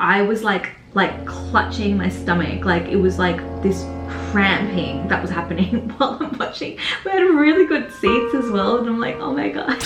I was like clutching my stomach. Like it was like this cramping that was happening while I'm watching. We had really good seats as well, and I'm like, oh my god.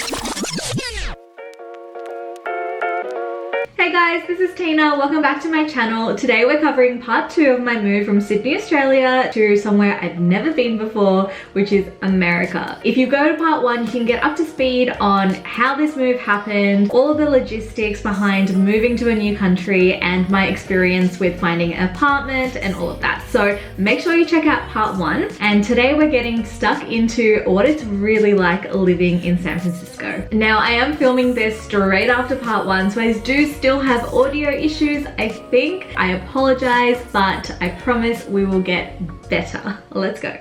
Hey guys, this is Tina. Welcome back to my channel. Today we're covering part 2 of my move from Sydney, Australia to somewhere I've never been before, which is America. If you go to part 1, you can get up to speed on how this move happened, all of the logistics behind moving to a new country, and my experience with finding an apartment and all of that. So make sure you check out part 1. And today we're getting stuck into what it's really like living in San Francisco. Now I am filming this straight after part 1, so I do still have audio issues, I think. I apologize, but I promise we will get better. Let's go.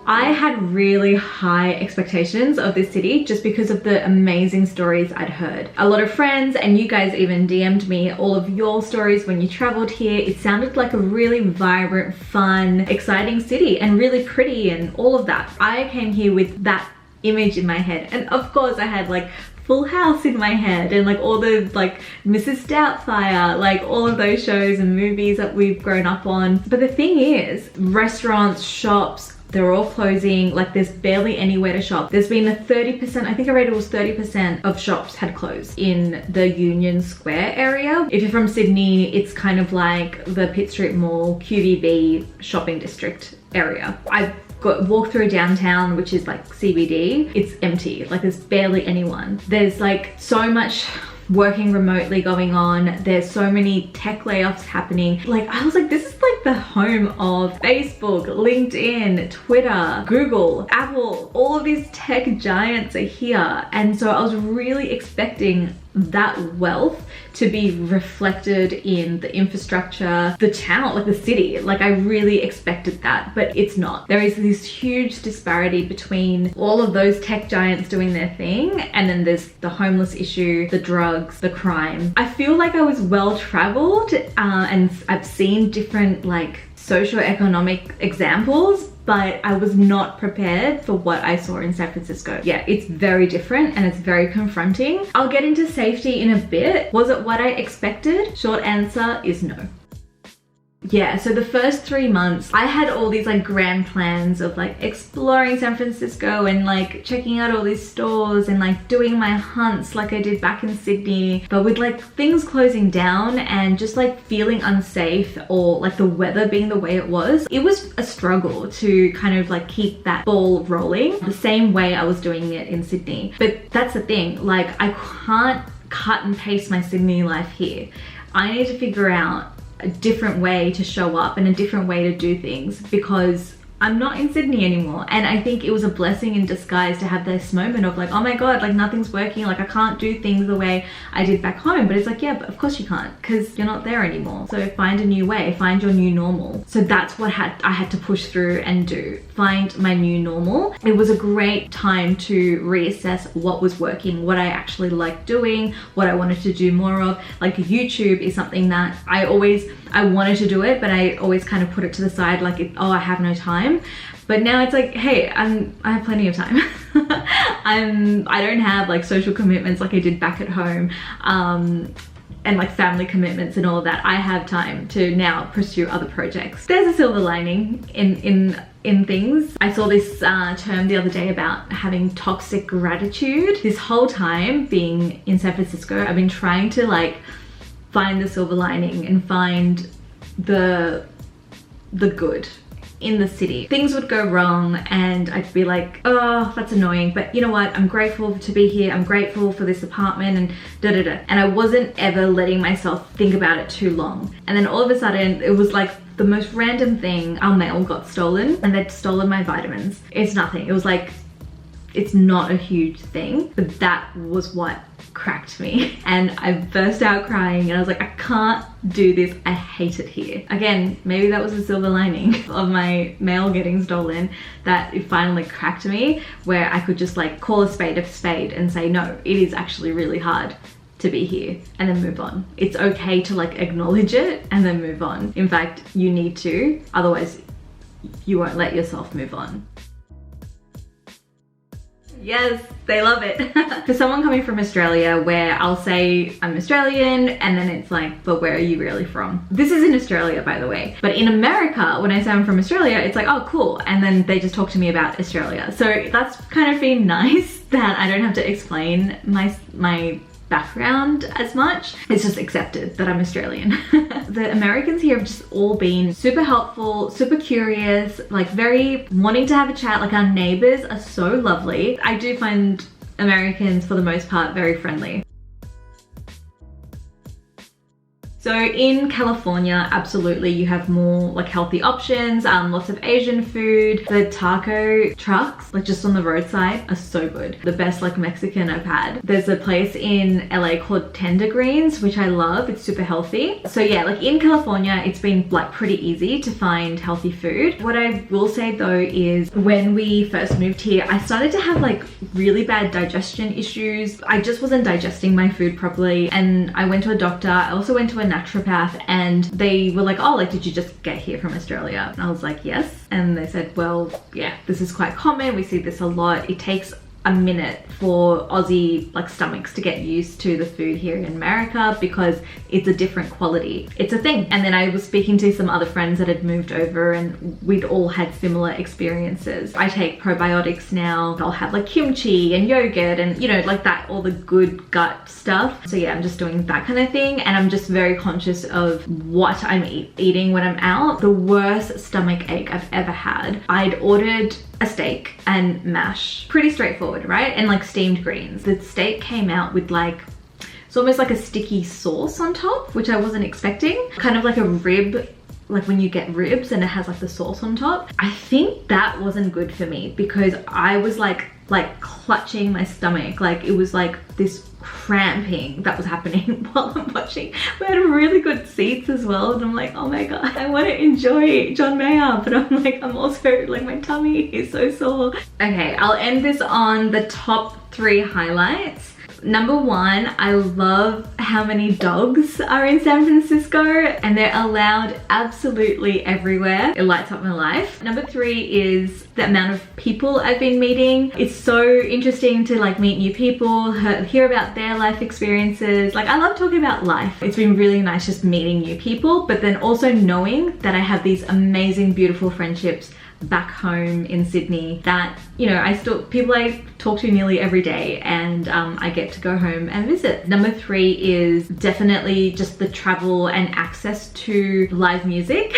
I had really high expectations of this city just because of the amazing stories I'd heard. A lot of friends, and you guys even DM'd me all of your stories when you traveled here. It sounded like a really vibrant, fun, exciting city and really pretty and all of that. I came here with that image in my head, and of course I had like Full House in my head and like all the like Mrs. Doubtfire, like all of those shows and movies that we've grown up on. But the thing is, restaurants, shops, they're all closing. Like there's barely anywhere to shop. There's been a 30%, I think I read it was 30% of shops had closed in the Union Square area. If you're from Sydney, it's kind of like the Pitt Street Mall, QVB shopping district area. I walk through downtown, which is like CBD, it's empty. Like there's barely anyone. There's like so much working remotely going on. There's so many tech layoffs happening. Like I was like, this is like the home of Facebook, LinkedIn, Twitter, Google, Apple. All of these tech giants are here. And so I was really expecting that wealth to be reflected in the infrastructure, the town, like the city. Like I really expected that, but it's not. There is this huge disparity between all of those tech giants doing their thing, and then there's the homeless issue, the drugs, the crime. I feel like I was well traveled and I've seen different like socioeconomic examples, but I was not prepared for what I saw in San Francisco. Yeah, it's very different and it's very confronting. I'll get into safety in a bit. Was it what I expected? Short answer is no. Yeah, so the first 3 months, I had all these like grand plans of like exploring San Francisco and like checking out all these stores and like doing my hunts like I did back in Sydney. But with like things closing down and just like feeling unsafe, or like the weather being the way it was a struggle to kind of like keep that ball rolling the same way I was doing it in Sydney. But that's the thing, like I can't cut and paste my Sydney life here. I need to figure out a different way to show up and a different way to do things, because I'm not in Sydney anymore. And I think it was a blessing in disguise to have this moment of like, oh my god, like nothing's working, like I can't do things the way I did back home. But it's like, yeah, but of course you can't, because you're not there anymore. So find a new way, find your new normal. So that's what I had to push through and do, find my new normal. It was a great time to reassess what was working, what I actually liked doing, what I wanted to do more of. Like YouTube is something that I wanted to do it, but I always kind of put it to the side, like, oh, I have no time. But now it's like, hey, I have plenty of time. I don't have like social commitments like I did back at home, and like family commitments and all of that. I have time to now pursue other projects. There's a silver lining in things. I saw this term the other day about having toxic gratitude. This whole time being in San Francisco, I've been trying to like find the silver lining and find the good in the city. Things would go wrong and I'd be like, oh, that's annoying, but you know what, I'm grateful to be here, I'm grateful for this apartment, and da-da-da. And I wasn't ever letting myself think about it too long. And then all of a sudden, it was like the most random thing. Our mail got stolen and they'd stolen my vitamins. It's nothing. It was like, it's not a huge thing, but that was what cracked me. And I burst out crying and I was like, I can't do this. I hate it here. Again, maybe that was the silver lining of my mail getting stolen, that it finally cracked me, where I could just like call a spade and say, no, it is actually really hard to be here, and then move on. It's okay to like acknowledge it and then move on. In fact, you need to, otherwise you won't let yourself move on. Yes, they love it. For someone coming from Australia, where I'll say I'm Australian and then it's like, but where are you really from? This is in Australia, by the way. But in America, when I say I'm from Australia, it's like, oh, cool. And then they just talk to me about Australia. So that's kind of been nice that I don't have to explain my background as much. It's just accepted that I'm Australian. The Americans here have just all been super helpful, super curious, like very wanting to have a chat. Like our neighbors are so lovely. I do find Americans for the most part very friendly. So in California, absolutely, you have more like healthy options, lots of Asian food. The taco trucks, like just on the roadside, are so good. The best like Mexican I've had. There's a place in LA called Tender Greens, which I love. It's super healthy. So yeah, like in California, it's been like pretty easy to find healthy food. What I will say though is when we first moved here, I started to have like really bad digestion issues. I just wasn't digesting my food properly, and I went to a doctor. I also went to a naturopath, and they were like, oh, like, did you just get here from Australia? And I was like, yes. And they said, well, yeah, this is quite common. We see this a lot. It takes a minute for Aussie like stomachs to get used to the food here in America because it's a different quality. It's a thing. And then I was speaking to some other friends that had moved over, and we'd all had similar experiences. I take probiotics now. I'll have like kimchi and yogurt and, you know, like that, all the good gut stuff. So yeah, I'm just doing that kind of thing, and I'm just very conscious of what I'm eating when I'm out. The worst stomach ache I've ever had. I'd ordered a steak and mash. Pretty straightforward, right? And like steamed greens. The steak came out with like, it's almost like a sticky sauce on top, which I wasn't expecting. Kind of like a rib, like when you get ribs and it has like the sauce on top. I think that wasn't good for me because I was like clutching my stomach. Like it was like this cramping that was happening while I'm watching. We had really good seats as well, and I'm like, oh my god, I want to enjoy John Mayer, but I'm like, I'm also like, my tummy is so sore. Okay, I'll end this on the top 3 highlights. Number 1, I love how many dogs are in San Francisco, and they're allowed absolutely everywhere. It lights up my life. Number 3 is the amount of people I've been meeting. It's so interesting to like meet new people, hear about their life experiences. Like I love talking about life. It's been really nice just meeting new people, but then also knowing that I have these amazing, beautiful friendships back home in Sydney that, you know, people I talk to nearly every day, and I get to go home and visit. Number 3 is definitely just the travel and access to live music.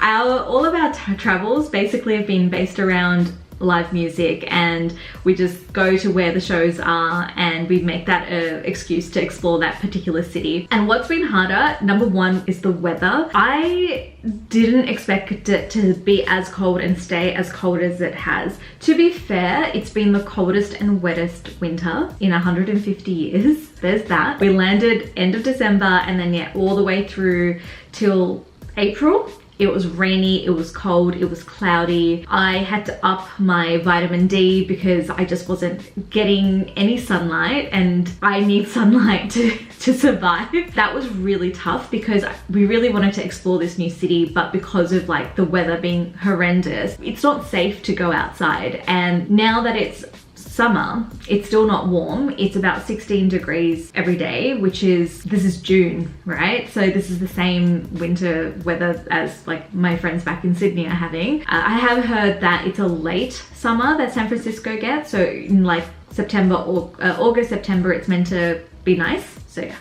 All of our travels basically have been based around live music, and we just go to where the shows are and we make that an excuse to explore that particular city. And what's been harder, number 1, is the weather. I didn't expect it to be as cold and stay as cold as it has. To be fair, it's been the coldest and wettest winter in 150 years. There's that. We landed end of December, and then yeah, all the way through till April. It was rainy, it was cold, it was cloudy. I had to up my vitamin D because I just wasn't getting any sunlight, and I need sunlight to survive. That was really tough because we really wanted to explore this new city, but because of like the weather being horrendous, it's not safe to go outside. And now that it's summer, it's still not warm. It's about 16 degrees every day, this is June, right? So this is the same winter weather as like my friends back in Sydney are having. I have heard that it's a late summer that San Francisco gets. So in like September or August, September, it's meant to be nice. So yeah.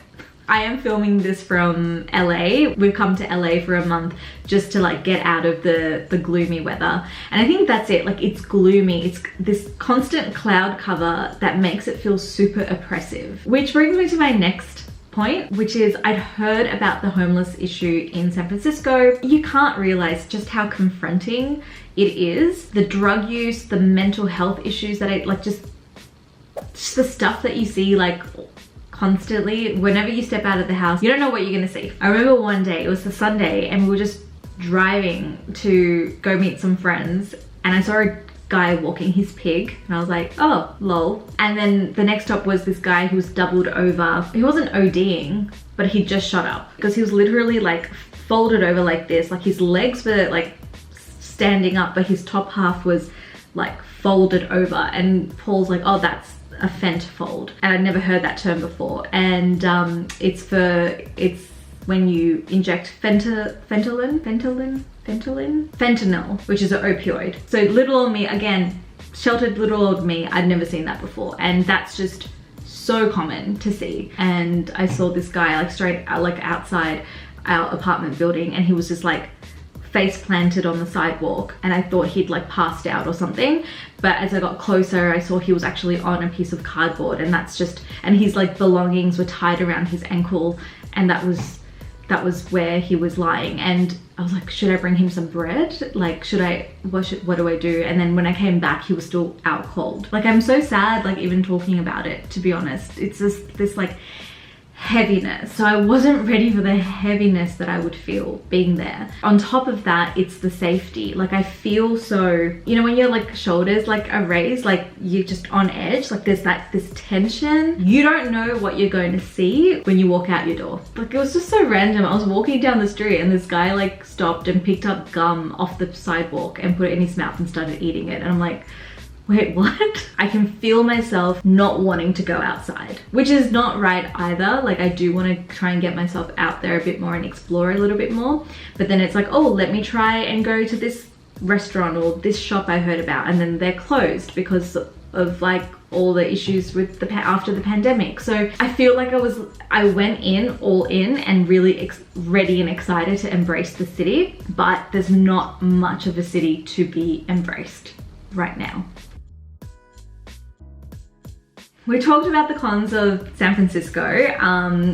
I am filming this from LA. We've come to LA for a month just to like get out of the gloomy weather. And I think that's it. Like it's gloomy. It's this constant cloud cover that makes it feel super oppressive. Which brings me to my next point, which is I'd heard about the homeless issue in San Francisco. You can't realize just how confronting it is. The drug use, the mental health issues that just the stuff that you see like constantly whenever you step out of the house. You don't know what you're gonna see. I remember one day, it was the Sunday, and we were just driving to go meet some friends, and I saw a guy walking his pig, and I was like, oh lol. And then the next stop was this guy who was doubled over. He wasn't ODing, but he just shot up because he was literally like folded over like this. Like his legs were like standing up, but his top half was like folded over, and Paul's like, oh, that's a fent fold, and I'd never heard that term before. And it's when you inject fentanyl, which is an opioid. So little old me, again, sheltered little old me, I'd never seen that before, and that's just so common to see. And I saw this guy like straight like outside our apartment building, and he was just like face planted on the sidewalk, and I thought he'd like passed out or something, but as I got closer I saw he was actually on a piece of cardboard, and and his like belongings were tied around his ankle, and that was where he was lying. And I was like, should I bring him some bread? Like, what do I do? And then when I came back, he was still out cold. Like, I'm so sad, like even talking about it, to be honest. It's just this like heaviness. So I wasn't ready for the heaviness that I would feel being there. On top of that, it's the safety. Like, I feel so, you know, when your like shoulders like are raised, like you're just on edge, like there's this tension. You don't know what you're going to see when you walk out your door. Like, it was just so random. I was walking down the street and this guy like stopped and picked up gum off the sidewalk and put it in his mouth and started eating it. And I'm like, wait, what? I can feel myself not wanting to go outside, which is not right either. Like, I do want to try and get myself out there a bit more and explore a little bit more. But then it's like, oh, let me try and go to this restaurant or this shop I heard about, and then they're closed because of like all the issues with after the pandemic. So I feel like I went in all in and really ready and excited to embrace the city, but there's not much of a city to be embraced right now. We talked about the cons of San Francisco,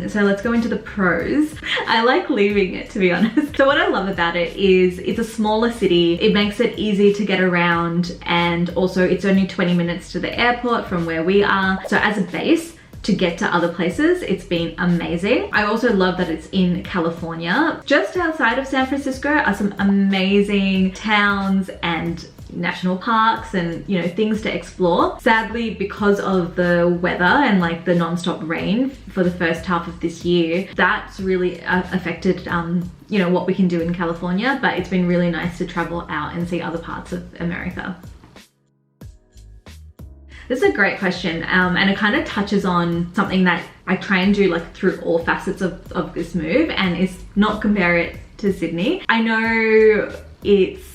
so let's go into the pros. I like leaving it, to be honest. So what I love about it is it's a smaller city. It makes it easy to get around, and also it's only 20 minutes to the airport from where we are. So as a base, to get to other places, it's been amazing. I also love that it's in California. Just outside of San Francisco are some amazing towns and national parks and, you know, things to explore. Sadly, because of the weather and like the non-stop rain for the first half of this year, that's really affected you know, what we can do in California, but it's been really nice to travel out and see other parts of America. This is a great question, and it kind of touches on something that I try and do like through all facets of this move, and is not compare it to Sydney. I know it's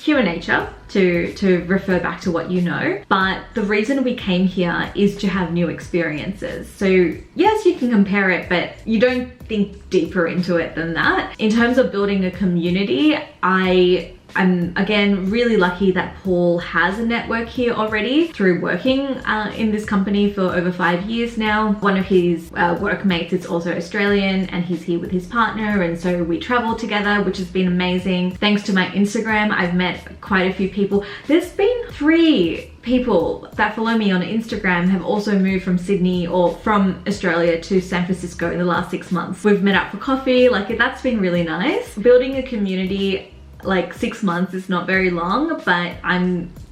human nature to refer back to what you know, but the reason we came here is to have new experiences. So yes, you can compare it, but you don't think deeper into it than that. In terms of building a community, I'm again really lucky that Paul has a network here already through working in this company for over 5 years now. One of his workmates is also Australian, and he's here with his partner, and so we travel together, which has been amazing. Thanks to my Instagram, I've met quite a few people. There's been 3 people that follow me on Instagram have also moved from Sydney or from Australia to San Francisco in the last 6 months. We've met up for coffee, like that's been really nice. Building a community, like 6 months is not very long, but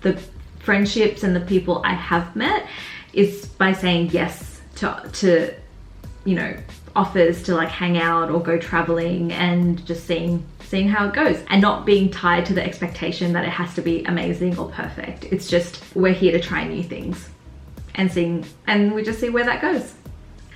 the friendships and the people I have met is by saying yes to you know, offers to like hang out or go traveling, and just seeing how it goes, and not being tied to the expectation that it has to be amazing or perfect. It's just, we're here to try new things and we just see where that goes.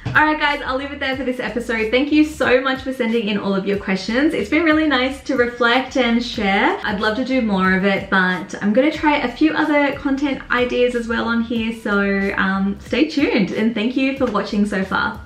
Alright guys, I'll leave it there for this episode. Thank you so much for sending in all of your questions. It's been really nice to reflect and share. I'd love to do more of it, but I'm gonna try a few other content ideas as well on here, so stay tuned, and thank you for watching so far.